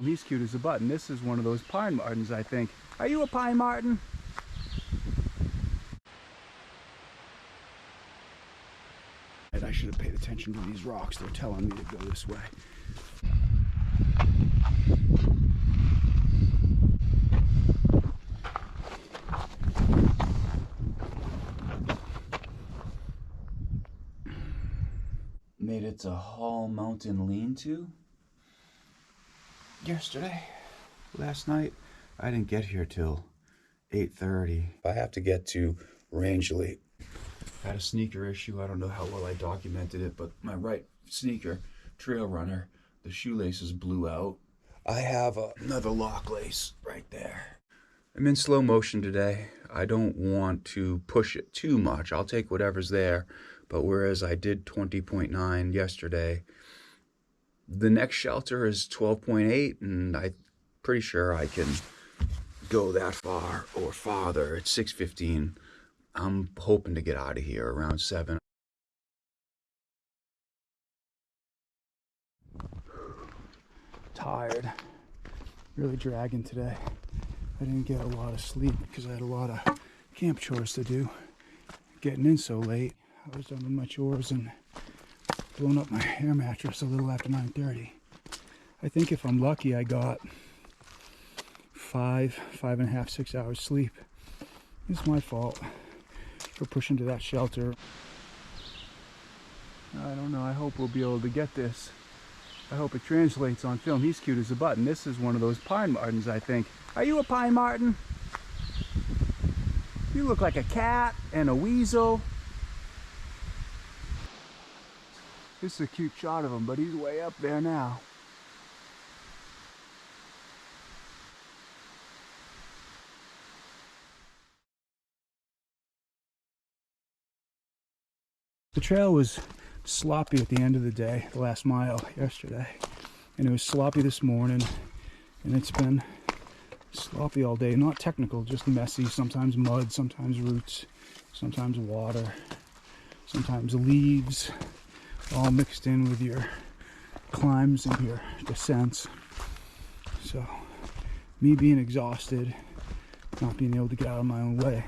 He's cute as a button. This is one of those pine martens, I think. Are you a pine marten? I should have paid attention to these rocks. They're telling me to go this way. Made it to Hall Mountain lean-to yesterday. Last night, I didn't get here till 8:30. I have to get to Rangely. Had a sneaker issue. I don't know how well I documented it, but my right sneaker, trail runner, the shoelaces blew out. I have another lock lace right there. I'm in slow motion today. I don't want to push it too much. I'll take whatever's there. But whereas I did 20.9 yesterday, the next shelter is 12.8, and I'm pretty sure I can go that far or farther. It's 6:15. I'm hoping to get out of here around 7. Tired. Really dragging today. I didn't get a lot of sleep because I had a lot of camp chores to do. Getting in so late, I was done with my chores and blown up my air mattress a little after 9:30. I think if I'm lucky, I got 5.5, 6 hours sleep. It's my fault for pushing to that shelter. I don't know. I hope we'll be able to get this. I hope it translates on film. He's cute as a button. This is one of those pine martens, I think. Are you a pine marten? You look like a cat and a weasel. This is a cute shot of him, but he's way up there now. The trail was sloppy at the end of the day, the last mile yesterday. And it was sloppy this morning, and it's been sloppy all day. Not technical, just messy. Sometimes mud, sometimes roots, sometimes water, sometimes leaves, all mixed in with your climbs and your descents. So, me being exhausted, not being able to get out of my own way,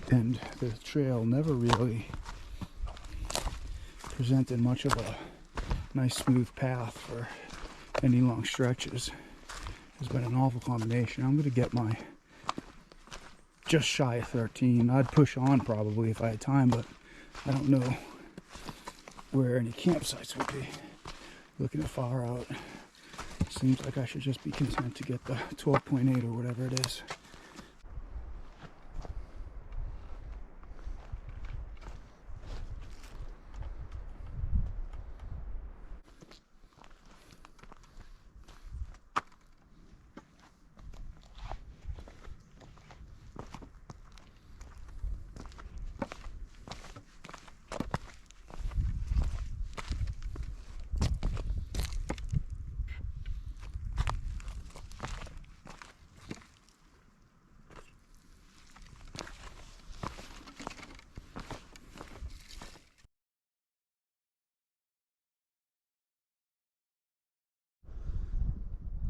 and the trail never really presented much of a nice smooth path for any long stretches. Has been an awful combination. I'm going to get my just shy of 13. I'd push on probably if I had time, but I don't know where any campsites would be. Looking at far out, seems like I should just be content to get the 12.8 or whatever it is.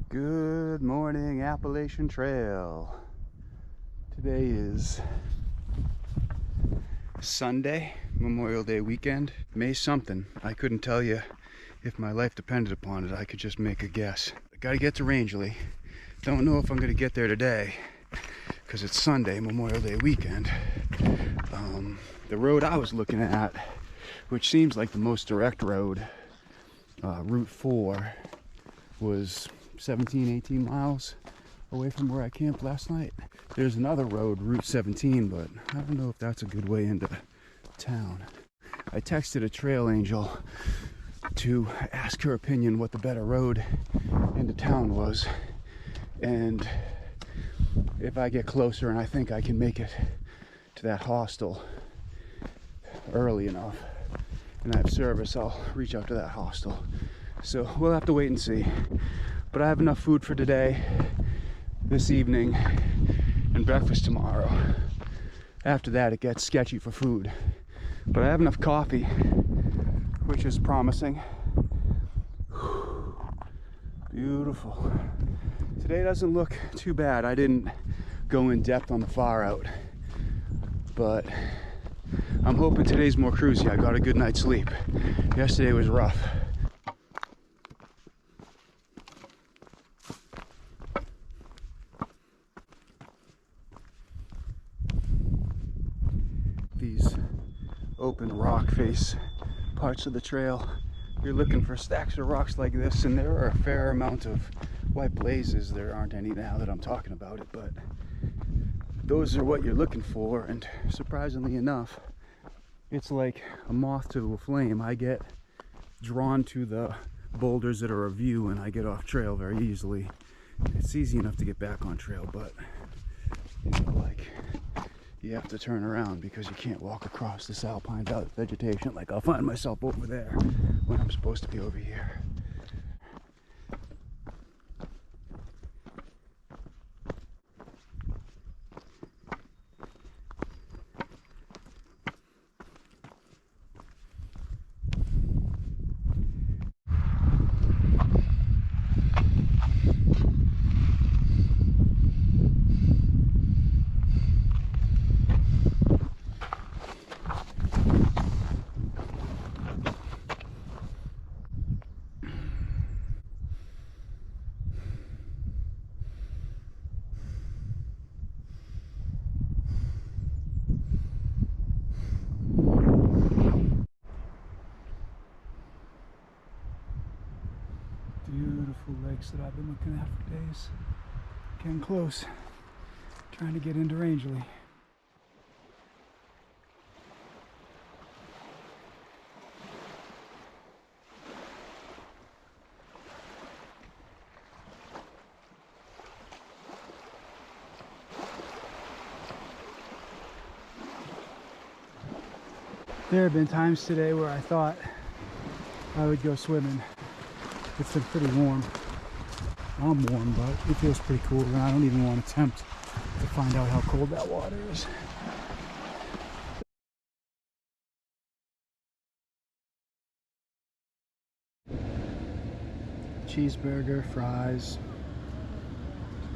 Good morning, Appalachian Trail. Today is Sunday, Memorial Day weekend. May something. I couldn't tell you if my life depended upon it. I could just make a guess. I gotta get to Rangely. Don't know if I'm gonna get there today because it's Sunday, Memorial Day weekend. The road I was looking at, which seems like the most direct road, Route 4, was 17, 18 miles away from where I camped last night. There's another road, Route 17, but I don't know if that's a good way into town. I texted a trail angel to ask her opinion what the better road into town was, and if I get closer and I think I can make it to that hostel early enough and I have service, I'll reach out to that hostel. So we'll have to wait and see. But I have enough food for today, this evening, and breakfast tomorrow. After that, it gets sketchy for food. But I have enough coffee, which is promising. Beautiful. Today doesn't look too bad. I didn't go in depth on the far out, but I'm hoping today's more cruisy. I got a good night's sleep. Yesterday was rough. These open rock face parts of the trail, you're looking for stacks of rocks like this, and there are a fair amount of white blazes. There aren't any now that I'm talking about it, but those are what you're looking for. And surprisingly enough, it's like a moth to a flame. I get drawn to the boulders that are a view, and I get off trail very easily. It's easy enough to get back on trail, but you know, like, you have to turn around because you can't walk across this alpine vegetation. Like, I'll find myself over there when I'm supposed to be over here. Beautiful lakes that I've been looking at for days. Getting close. Trying to get into Rangely. There have been times today where I thought I would go swimming. It's been pretty warm. I'm warm, but it feels pretty cool, and I don't even want to attempt to find out how cold that water is. Cheeseburger, fries,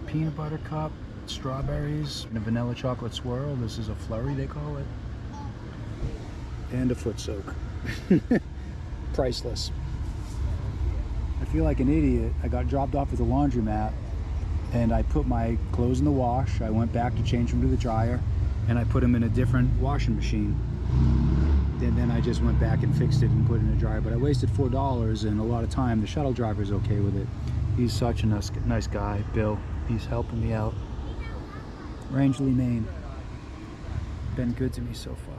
peanut butter cup, strawberries, and a vanilla chocolate swirl. This is a flurry, they call it. And a foot soak. Priceless. I feel like an idiot. I got dropped off at the laundromat and I put my clothes in the wash. I went back to change them to the dryer and I put them in a different washing machine. And then I just went back and fixed it and put it in a dryer. But I wasted $4 and a lot of time. The shuttle driver's okay with it. He's such a nice guy, Bill. He's helping me out. Rangely Maine. Been good to me so far.